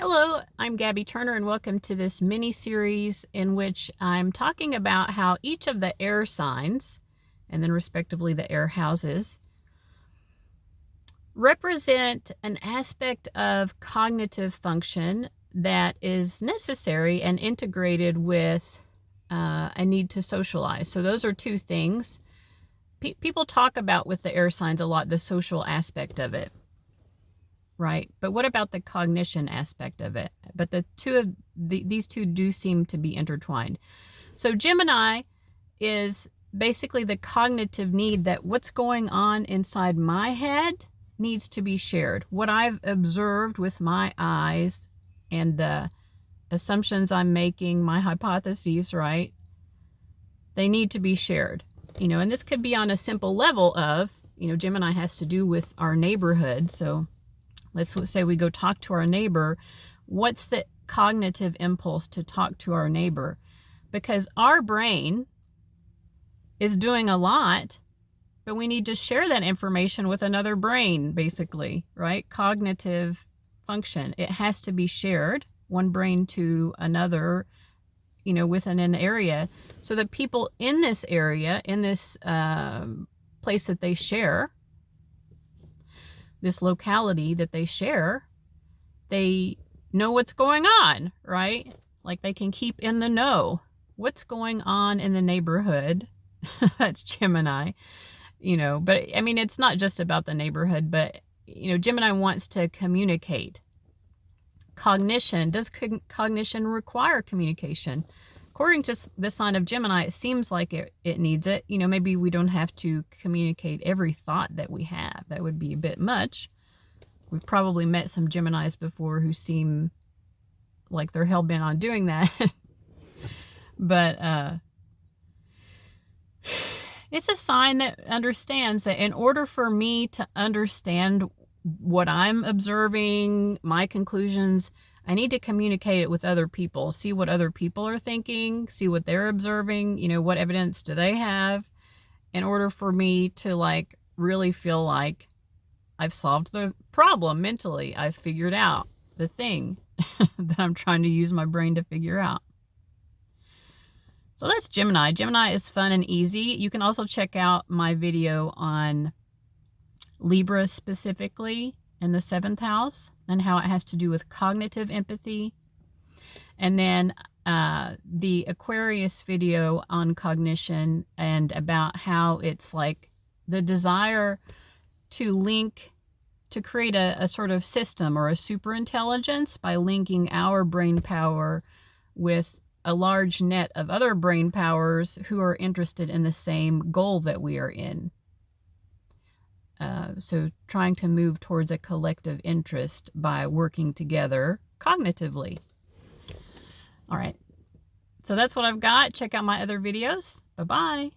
Hello, I'm Gabby Turner and welcome to this mini-series in which I'm talking about how each of the air signs, and then respectively the air houses, represent an aspect of cognitive function that is necessary and integrated with a need to socialize. So those are two things. People talk about with the air signs a lot, the social aspect of it. Right. But what about the cognition aspect of it? But these two do seem to be intertwined. So Gemini is basically the cognitive need that what's going on inside my head needs to be shared. What I've observed with my eyes and the assumptions I'm making, my hypotheses, right? They need to be shared. And this could be on a simple level of, Gemini has to do with our neighborhood. So let's say we go talk to our neighbor. What's the cognitive impulse to talk to our neighbor? Because our brain is doing a lot, but we need to share that information with another brain, basically, right? Cognitive function. It has to be shared, one brain to another, within an area, so that people in this area, in this place that they share, this locality that they share, they know what's going on, right? Like they can keep in the know. What's going on in the neighborhood? That's Gemini, but I mean, it's not just about the neighborhood, but, Gemini wants to communicate. Cognition, does cognition require communication? According to the sign of Gemini, it seems like it needs it. Maybe we don't have to communicate every thought that we have. That would be a bit much. We've probably met some Geminis before who seem like they're hell-bent on doing that. But it's a sign that understands that in order for me to understand what I'm observing, my conclusions, I need to communicate it with other people, see what other people are thinking, see what they're observing, what evidence do they have, in order for me to really feel like I've solved the problem mentally. I've figured out the thing that I'm trying to use my brain to figure out. So that's Gemini. Gemini is fun and easy. You can also check out my video on Libra specifically in the 7th house and how it has to do with cognitive empathy. And then the Aquarius video on cognition and about how it's like the desire to create a sort of system or a super intelligence by linking our brain power with a large net of other brain powers who are interested in the same goal that we are in. So trying to move towards a collective interest by working together cognitively. All right. So that's what I've got. Check out my other videos. Bye-bye.